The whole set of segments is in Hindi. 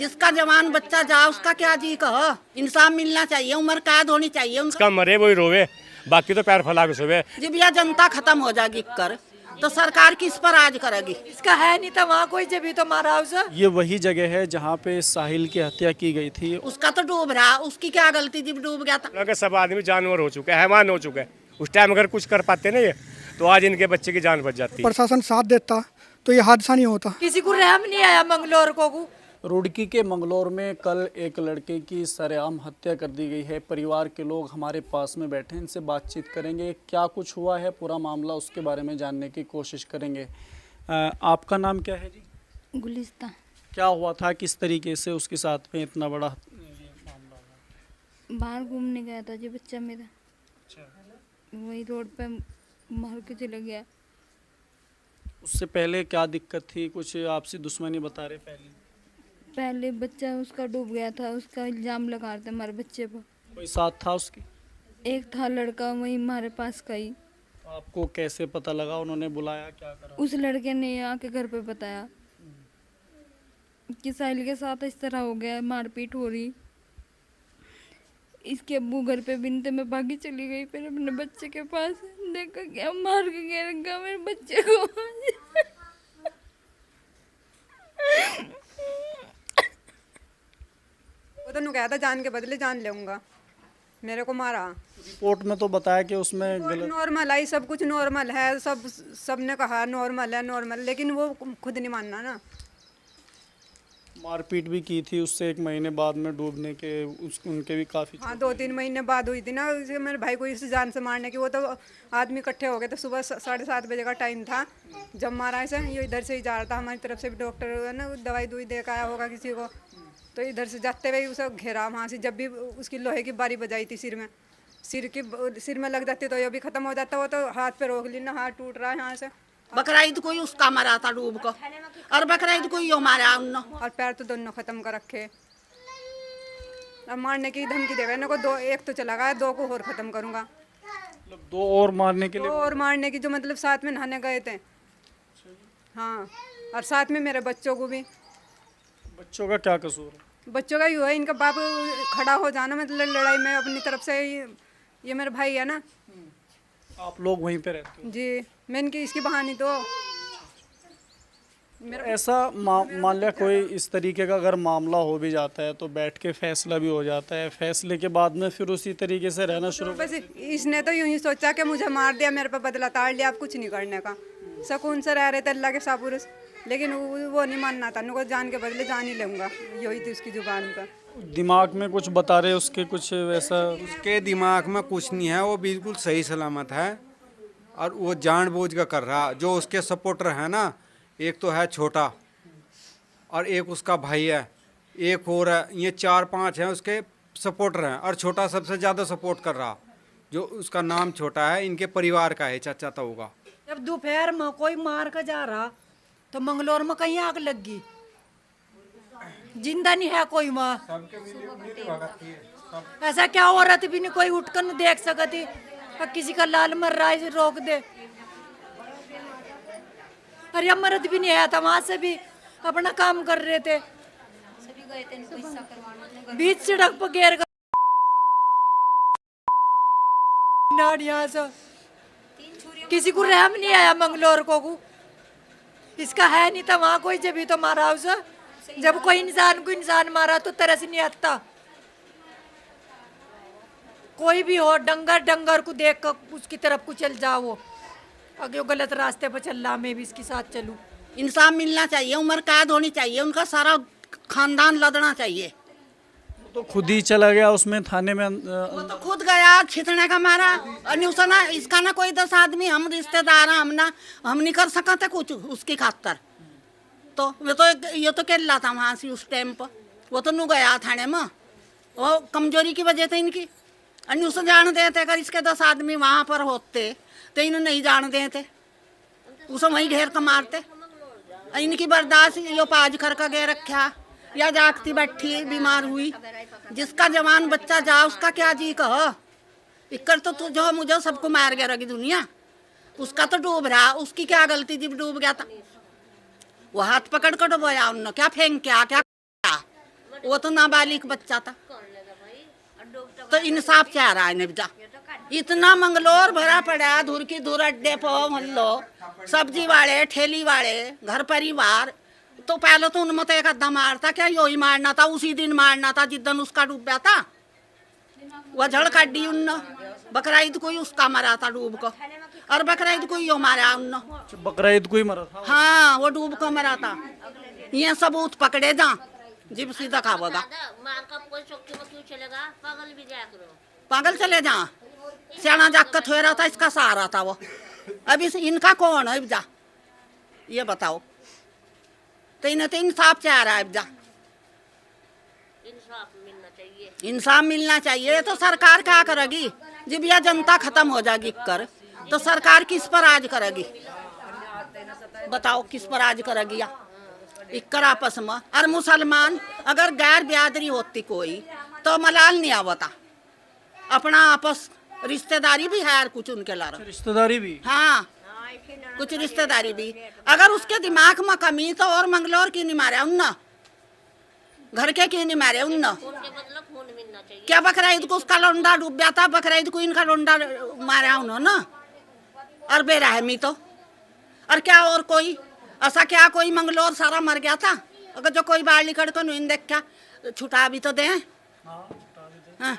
जिसका जवान बच्चा जा उसका क्या जी कहो, इंसाफ मिलना चाहिए, उम्र कैद होनी चाहिए उसका मरे वही रोवे, बाकी तो पैर फैला के सोवे। जब यह जनता खत्म हो जाएगी कर तो सरकार किस पर राज करेगी। इसका है नहीं था वहाँ कोई, जब तो मारा उसे। ये वही जगह है जहाँ पे साहिल की हत्या की गई थी। उसका तो डूब रहा, उसकी क्या गलती जब डूब गया था। अगर सब आदमी जानवर हो चुके हैं, हैवान हो चुके हैं, उस टाइम अगर कुछ कर पाते ना ये, तो आज इनके बच्चे की जान बच जाती। प्रशासन साथ देता तो ये हादसा नहीं होता। किसी को रहम नहीं आया मंगलोर को। रुड़की के मंगलौर में कल एक लड़के की सरेआम हत्या कर दी गई है। परिवार के लोग हमारे पास में बैठे, इनसे बातचीत करेंगे, क्या कुछ हुआ है पूरा मामला उसके बारे में जानने की कोशिश करेंगे। आपका नाम क्या है जी? गुलिस्ता। क्या हुआ था, किस तरीके से उसके साथ में इतना बड़ा मामला हुआ? बाहर घूमने गया था जी बच्चा मेरा, वही रोड पे मार के चले गया। उससे पहले क्या दिक्कत थी, कुछ आपसी दुश्मनी बता रहे? पहले बच्चा उसका डूब गया था, उसका इल्जाम लगा रहे थे हमारे बच्चे पर। कोई साथ था उसकी? एक था लड़का वही हमारे पास का ही। आपको कैसे पता लगा, उन्होंने बुलाया, क्या करा? उस लड़के ने आके घर पे बताया कि साहिल के साथ इस तरह हो गया, मारपीट हो रही। इसके अब्बू घर पे बिनते में भागी चली गई, फिर अपने बच्चे के पास देखा क्या मार के गया रखा मेरे बच्चे को। वो तो कहा था जान के बदले जान लूंगा, मेरे को मारा। रिपोर्ट में तो बताया कि उसमें नॉर्मल आई, सब कुछ नॉर्मल है, सबने कहा नॉर्मल है नॉर्मल, लेकिन वो खुद नहीं मानना ना। मारपीट भी की थी उससे 1 महीने बाद में डूबने के, उनके भी काफी। हाँ 2-3 महीने बाद हुई थी ना मेरे भाई को इस जान से मारने की। वो तो आदमी इकट्ठे हो गए थे, सुबह 7:30 बजे का टाइम था जब मारा इसे। ये इधर से ही जा रहा था, हमारी तरफ से भी डॉक्टर है ना दवाई दुई दे के आया होगा किसी को, तो इधर से जाते हुए उसे घेरा वहाँ से। जब भी उसकी लोहे की बारी बजाई थी सिर में लग जाती तो ये भी खत्म हो जाता। वो तो हाथ पे रोक ली ना, हाथ टूट रहा है यहाँ से। बकरा ईद कोई उसका मरा था डूब को, और बकरा ईद कोई यो मारा उन। और पैर तो दोनों खत्म कर रखे। अब मारने की धमकी देगा इनको, 2 एक तो चला गया, 2 को और खत्म करूंगा। मतलब 2 और मारने के लिए? 2 और मारने की, जो मतलब साथ में नहाने गए थे। हाँ, और साथ में मेरे बच्चों को भी। बच्चों का क्या कसूर है? बच्चों का ही हुआ है, इनका बाप खड़ा हो जाना मतलब लड़ाई में अपनी तरफ से। ये मेरा भाई है ना। आप लोग वहीं पे रहते हो? जी, मैं इनकी इसकी बहानी तो ऐसा मान लिया कोई इस तरीके का अगर मामला हो भी जाता है तो बैठ के फैसला भी हो जाता है, फैसले के बाद में फिर उसी तरीके से रहना शुरू। बस इसने तो यूं ही सोचा कि मुझे मार दिया, मेरे पे बदला ताड़ लिया, अब कुछ नहीं करने का। सुकून से रह रहे थे अल्लाह के सापुरुष, लेकिन वो नहीं मानना था। उनको जान के बदले जान ही लूंगा, यही थी उसकी जुबान पर। दिमाग में कुछ बता रहे उसके, कुछ वैसा? उसके दिमाग में कुछ नहीं है, वो बिल्कुल सही सलामत है और वो जानबूझ कर कर रहा। जो उसके सपोर्टर है ना, एक तो है छोटा और एक उसका भाई है, एक और है, ये 4-5 हैं उसके सपोर्टर हैं, और छोटा सबसे ज़्यादा सपोर्ट कर रहा। जो उसका नाम छोटा है, इनके परिवार का है, चाचा ताऊ का। जब दोपहर में कोई मार कर जा रहा तो मंगलोर में कहीं आग लग गई, जिंदा नहीं है कोई वहाँ। ऐसा क्या औरत भी नहीं कोई उठकर नहीं देख सकती, किसी का लाल मर रहा है रोक दे। अरे मर्द भी नहीं आया था, वहां से भी अपना काम कर रहे थे, सभी गए थे बीच सड़क पर घेर कर यहाँ से। किसी को रहम नहीं आया मंगलोर को। इसका है नहीं था वहाँ कोई, जब तो मारा उसे। जब कोई इंसान को इंसान मारा तो तरस नहीं आता। कोई भी हो, डंगर को देख कर उसकी तरफ को चल जाओ, अगर वो गलत रास्ते पर चल रहा मैं भी इसके साथ चलूं। इंसाफ मिलना चाहिए, उम्र कैद होनी चाहिए, उनका सारा खानदान लदना चाहिए। तो खुद ही चला गया उसमें थाने में? वो तो खुद गया छितने का मारा। ना इसका ना कोई 10 आदमी हम रिश्तेदार हम नहीं कर सकते कुछ उसकी खातर। तो ये तो केला था वहाँ से उस टाइम पर। वो तो नु गया थाने में, वो कमजोरी की वजह से इनकी। उसे जान देते अगर इसके 10 आदमी वहाँ पर होते तो इन्हें नहीं जान देते, उसे वहीं घेर कर मारते। इनकी बर्दाश्त यो पाज कर गे रखा, या जागती बैठी बीमार हुई। जिसका जवान बच्चा जा उसका क्या जी कहो, इक्कर तो तू जो मुझे सबको मार गया रगी दुनिया। उसका तो डूब रहा, उसकी क्या गलती जब डूब गया था। वो हाथ पकड़ कर डुबोया उन्होंने, क्या फेंक क्या वो तो नाबालिग बच्चा था। तो इंसाफ क्या रहा है निपजा? इतना मंगलोर भरा पड़ा, दूर की दूर अड्डे पर मोहल्लो, सब्जी वाले, ठेली वाले, घर परिवार। तो पहले तो उनमें तो एक अद्धा मारता, क्या यो ही मारना था, उसी दिन मारना था जिस दिन उसका डूबा था। वह झड़ काटी उन बकरा ईद कोई उसका मरा था डूब को, और बकरा ईद कोई यो मारा उन। बकरा ईद को ही मरा था? हाँ, वो डूब को मरा था। ये सबूत पकड़े जा, जिब सीधा खावेगा। पागल चले जा, सियाना जाकत हो रहा था, इसका सहारा था वो। अब इनका कौन है जा, ये बताओ। तो इन्हें तो इंसाफ चाह रहा है जा, इंसाफ मिलना चाहिए। तो सरकार क्या करेगी जब यह जनता खत्म हो जाएगी कर, तो सरकार किस पर राज करेगी बताओ, किस पर राज करेगी या इक्कर आपस में। और मुसलमान अगर गैर बिरादरी होती कोई तो मलाल नहीं आवता, अपना आपस रिश्तेदारी भी है कुछ उनके लारा, रिश्तेदारी भी? हाँ, कुछ रिश्तेदारी भी। अगर उसके दिमाग में कमी तो और मंगलोर की नहीं मारे उन्ना, घर के क्यों नहीं मारे उन्ना? क्या बकरा ईद को उसका लोंडा डूब गया था, बकरा ईद को इनका लोंडा मारा उन्होंने, और बेरहमी तो। और क्या और कोई ऐसा क्या कोई मंगलोर सारा मर गया था? अगर जो कोई बाहर निकल कर नहीं देखा, छुटा भी तो दे। हाँ।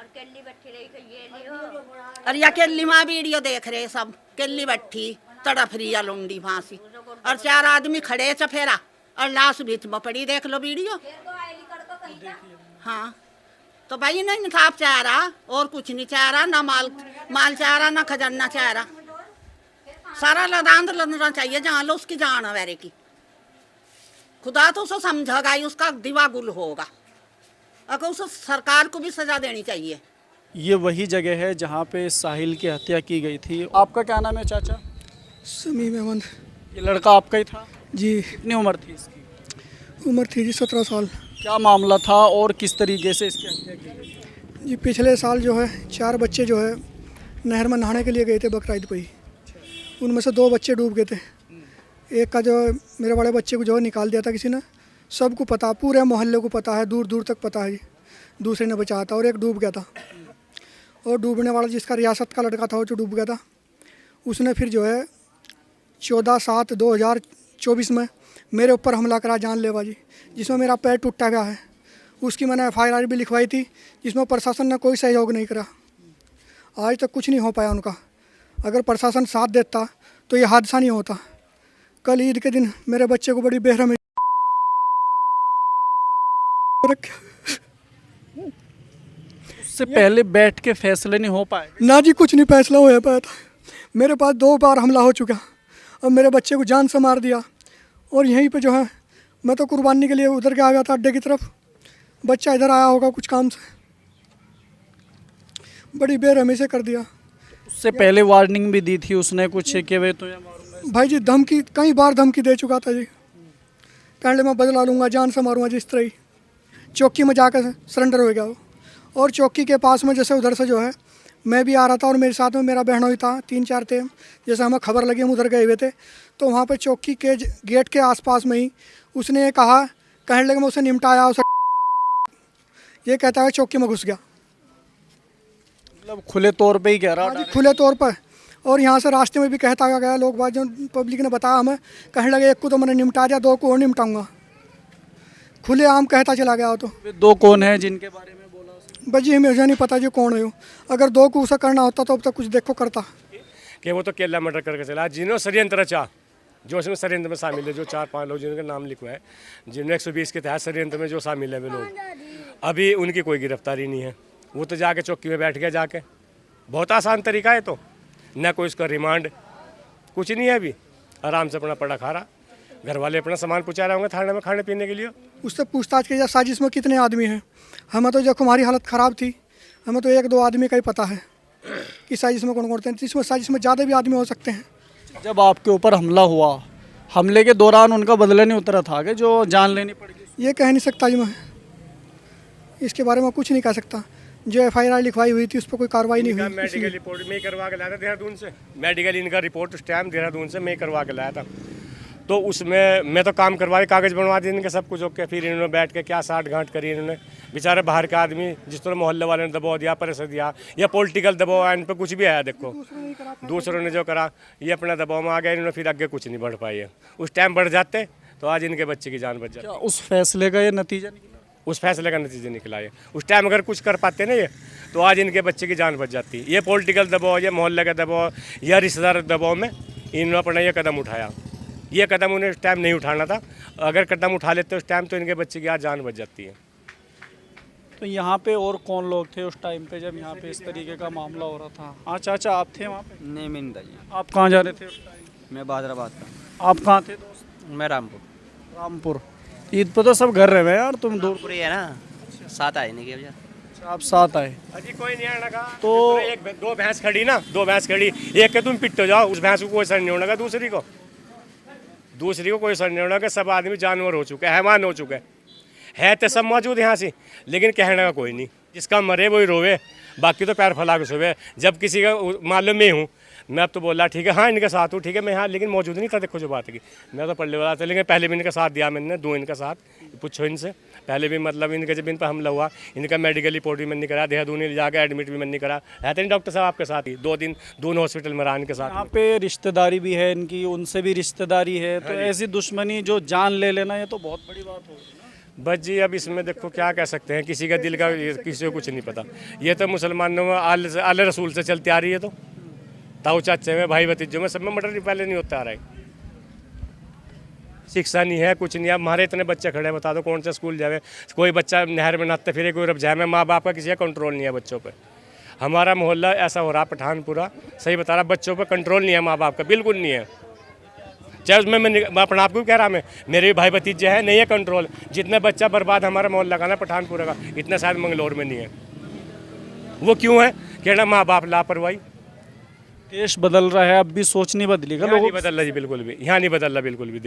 और या केली माँ वीडियो देख रहे सब, केली बट्ठी तड़फ रही है लोंडी फांसी, और 4 आदमी खड़े चफेरा, और लाश बीच में पड़ी, देख लो वीडियो। हाँ, तो भाई नहीं इंसाफ चाह रहा, और कुछ नहीं चाह रहा, ना माल चाह रहा, ना खजाना चाह रहा। सारा लदान लड़ना चाहिए, जहाँ लो उसकी जान है वेरे की। खुदा तो उसे समझेगा ही, उसका दिवा गुल होगा। अगर उसे सरकार को भी सजा देनी चाहिए। ये वही जगह है जहाँ पे साहिल की हत्या की गई थी। आपका क्या नाम है चाचा? समीम अहमद। ये लड़का आपका ही था जी। कितनी उम्र थी इसकी? उम्र थी जी 17 साल। क्या मामला था और किस तरीके से इसकी हत्या की गई? जी पिछले साल जो है 4 बच्चे जो है नहर में नहाने के लिए गए थे बकरा ईद पे ही, उनमें से 2 बच्चे डूब गए थे। एक का जो मेरे बड़े बच्चे को जो है निकाल दिया था किसी ने, सबको पता, पूरे मोहल्ले को पता है, दूर दूर तक पता है जी। दूसरे ने बचाया था, और एक डूब गया था। और डूबने वाला जिसका रियासत का लड़का था वो जो डूब गया था, उसने फिर जो है 14/7/2024 में मेरे ऊपर हमला करा जानलेवा जी, जिसमें मेरा पैर टूटा गया है। उसकी मैंने FIR भी लिखवाई थी, जिसमें प्रशासन ने कोई सहयोग नहीं करा। आज तक कुछ नहीं हो पाया उनका। अगर प्रशासन साथ देता तो ये हादसा नहीं होता। कल ईद के दिन मेरे बच्चे को बड़ी बेरहमी उससे पहले बैठ के फैसले नहीं हो पाए? ना जी, कुछ नहीं फैसला हो पाया था। मेरे पास 2 बार हमला हो चुका, और मेरे बच्चे को जान से मार दिया। और यहीं पे जो है मैं तो कुर्बानी के लिए उधर के आ गया था अड्डे की तरफ, बच्चा इधर आया होगा कुछ काम से, बड़ी बेरहमी से कर दिया। उससे पहले वार्निंग भी दी थी उसने कुछ कि वे तो भाई जी धमकी, कई बार धमकी दे चुका था जी, कहने मैं बदला लूँगा, जान से मारूंगा जिस तरह ही। चौकी में जाकर सरेंडर हो गया वो। और चौकी के पास में जैसे उधर से जो है मैं भी आ रहा था, और मेरे साथ में मेरा बहनोई था, 3-4 थे। जैसे हमें खबर लगी हम उधर गए हुए थे, तो वहाँ पर चौकी के गेट के आसपास में ही उसने कहा, कहने लगे मैं उसे निपटाया, उसे ये कहता है चौकी में घुस गया। मतलब खुले तौर पे ही कह रहा है? खुले तौर पर। और यहाँ से रास्ते में भी कहता गया, लोग बात जो पब्लिक ने बताया हमें, कहने लगे 1 को तो मैंने निपटा दिया, 2 को और निपटाऊंगा। खुले आम कहता चला गया। तो 2 कौन है जिनके बारे में बोला उसने? बस जी मुझे नहीं पता जी कौन है वो। अगर 2 को उसे करना होता तो अब तक कुछ देखो करता कि वो तो केला मर्डर करके चला। जिन्होंने षड्यंत्र रचा, जो इसमें षड्यंत्र में शामिल है, जो 4-5 लोग जिनके नाम लिखा है, जिनमें 120 के तहत षड्यंत्र में जो शामिल है वे लोग, अभी उनकी कोई गिरफ्तारी नहीं है। वो तो जाके चौकी में बैठ गया जाके। बहुत आसान तरीका है, तो न कोई उसका रिमांड, कुछ नहीं है। अभी आराम से अपना पड़ा खा रहा, घर वाले अपना सामान पहुँचा रहे होंगे थाने में खाने पीने के लिए। उससे पूछताछ की जाए साजिश में कितने आदमी हैं। हमें तो जब हमारी हालत ख़राब थी, हमें तो 1-2 आदमी का ही पता है कि साजिश में कौन करते हैं। इसमें साजिश में ज़्यादा भी आदमी हो सकते हैं। जब आपके ऊपर हमला हुआ, हमले के दौरान उनका बदला नहीं उतरा था कि जो जान लेनी पड़ेगी? ये कह नहीं सकता जी मैं, इसके बारे में कुछ नहीं कह सकता। जो FIR लिखवाई हुई थी उस पर कोई कार्रवाई नहीं हुई। मेडिकल रिपोर्ट मैं करवा के लाया था देहरादून से, मेडिकल इनका रिपोर्ट उस टाइम देहरादून से मैं करवा के लाया था। तो उसमें मैं तो काम करवाए, कागज़ बनवा दिए इनके सब कुछ ओके। फिर इन्होंने बैठ के क्या साठ गांठ करी इन्होंने, बेचारे बाहर के आदमी, जिस तरह मोहल्ले वाले ने दबाव दिया, प्रेशर दिया, या पॉलिटिकल दबाव आया इन पर, कुछ भी आया देखो, दूसरों ने जो करा ये अपना दबाव में आ गया, इन्होंने फिर आगे कुछ नहीं बढ़ पाई है। उस टाइम बढ़ जाते तो आज इनके बच्चे की जान बच जाती। क्या उस फैसले का ये नतीजा निकला? उस फैसले का नतीजा निकला है। उस टाइम अगर कुछ कर पाते ना ये, तो आज इनके बच्चे की जान बच जाती। ये पॉलिटिकल दबाव, ये मोहल्ले का दबाव या रिश्तेदार दबाव में इन्होंने अपना ये कदम उठाया। ये कदम उन्हें उस टाइम नहीं उठाना था, अगर कदम उठा लेते उस टाइम तो इनके बच्चे की आज जान बच जाती है। तो यहाँ पे और कौन लोग थे उस टाइम पे जब यहाँ पे इस तरीके का मामला हो रहा था? हाँ चाचा, आप थे वहाँ पे? नहीं, मैं नहीं था जी। आप कहाँ जा रहे थे उस टाइम? मैं बहादुराबाद का। आप कहाँ थे दोस्त? मैं रामपुर। रामपुर। ईद पे तो सब घर रहे हैं यार, तुम दूर। पूरी है ना, साथ आए नहीं क्या? आप साथ आए अजी कोई नहीं आने का तो एक दो भैंस खड़ी ना, दो भैंस खड़ी, एक के तुम पिट हो जाओ, उस भैंस को कोई असर नहीं होने का, दूसरी को कोई असर नहीं होने का। सब आदमी जानवर हो चुके हैं, हैवान हो चुके हैं तो सब मौजूद यहाँ से, लेकिन कहने का कोई नहीं। जिसका मरे वही रोवे, बाकी तो पैर फैला के सोवे। जब किसी का मालूम मैं हूँ, मैं अब तो बोला ठीक है हाँ इनके साथ हूँ, ठीक है मैं यहाँ, लेकिन मौजूद नहीं था। देखो जो बात की, मैं तो पढ़ने वाला था, लेकिन पहले भी इनका साथ दिया मैंने, दो इनका साथ, पूछो इनसे। पहले भी मतलब इनके जब इन पर हमला हुआ, इनका मेडिकल रिपोर्ट भी मैंने नहीं करा, देहरादून ले जाकर एडमिट भी मैंने नहीं करा। रहते नहीं डॉक्टर साहब आपके साथ ही, 2 दिन दोनों हॉस्पिटल में रहा इनके साथ। यहाँ पे रिश्तेदारी भी है इनकी, उनसे भी रिश्तेदारी है, तो ऐसी दुश्मनी जो जान ले लेना ये तो बहुत बड़ी बात होगी। बस जी अब इसमें देखो क्या कह सकते हैं, किसी का दिल का किसी को कुछ नहीं पता। ये तो मुसलमानों में आले रसूल से चलती आ रही है, तो ताऊ चाचे में, भाई भतीजों में, सब में मर्डर पहले नहीं होता आ रहा है। शिक्षा नहीं है, कुछ नहीं है। हमारे इतने बच्चे खड़े हैं, बता दो कौन सा स्कूल जावे? कोई बच्चा नहर में नहाते फिरे, कोई रब जाए में, माँ बाप का किसी का कंट्रोल नहीं है बच्चों पे। हमारा मोहल्ला ऐसा हो रहा, पठानपुरा सही बता रहा, बच्चों पे कंट्रोल नहीं है माँ बाप का, बिल्कुल नहीं है। चाहे उसमें मैं अपना आपको कह रहा, मैं मेरे भी भाई भतीजे हैं, नहीं है कंट्रोल। जितने बच्चा बर्बाद हमारा मोहल्ला का ना पठानपुरा का, इतना शायद मंगलौर में नहीं है। वो क्यों है? कहना माँ बाप लापरवाही। देश बदल रहा है, अब भी सोच नहीं बदली का यहाँ लोगों नहीं बदल रहा जी, बिल्कुल भी यहाँ नहीं बदल रहा बिल्कुल भी।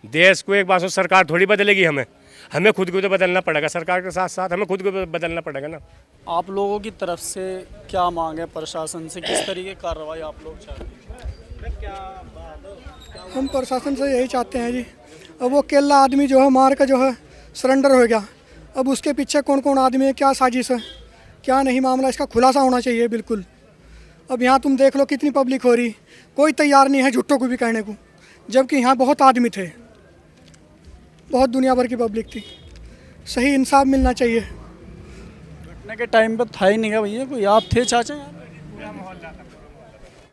देश को एक बात हो, सरकार थोड़ी बदलेगी, हमें खुद को तो बदलना पड़ेगा। सरकार के साथ साथ हमें खुद को बदलना पड़ेगा ना। आप लोगों की तरफ से क्या मांग है प्रशासन से, किस तरीके की कार्रवाई आप लोग चाहते हैं? हम प्रशासन से यही चाहते हैं जी, अब वो केला आदमी जो है मार का जो है सरेंडर हो गया, अब उसके पीछे कौन कौन आदमी है, क्या साजिश है, क्या नहीं मामला, इसका खुलासा होना चाहिए बिल्कुल। अब यहाँ तुम देख लो कितनी पब्लिक हो रही, कोई तैयार नहीं है झुट्टों को भी कहने को, जबकि यहाँ बहुत आदमी थे, बहुत दुनिया भर की पब्लिक थी। सही इंसाफ मिलना चाहिए। घटना के टाइम पर था ही नहीं क्या भैया कोई? आप थे चाचा?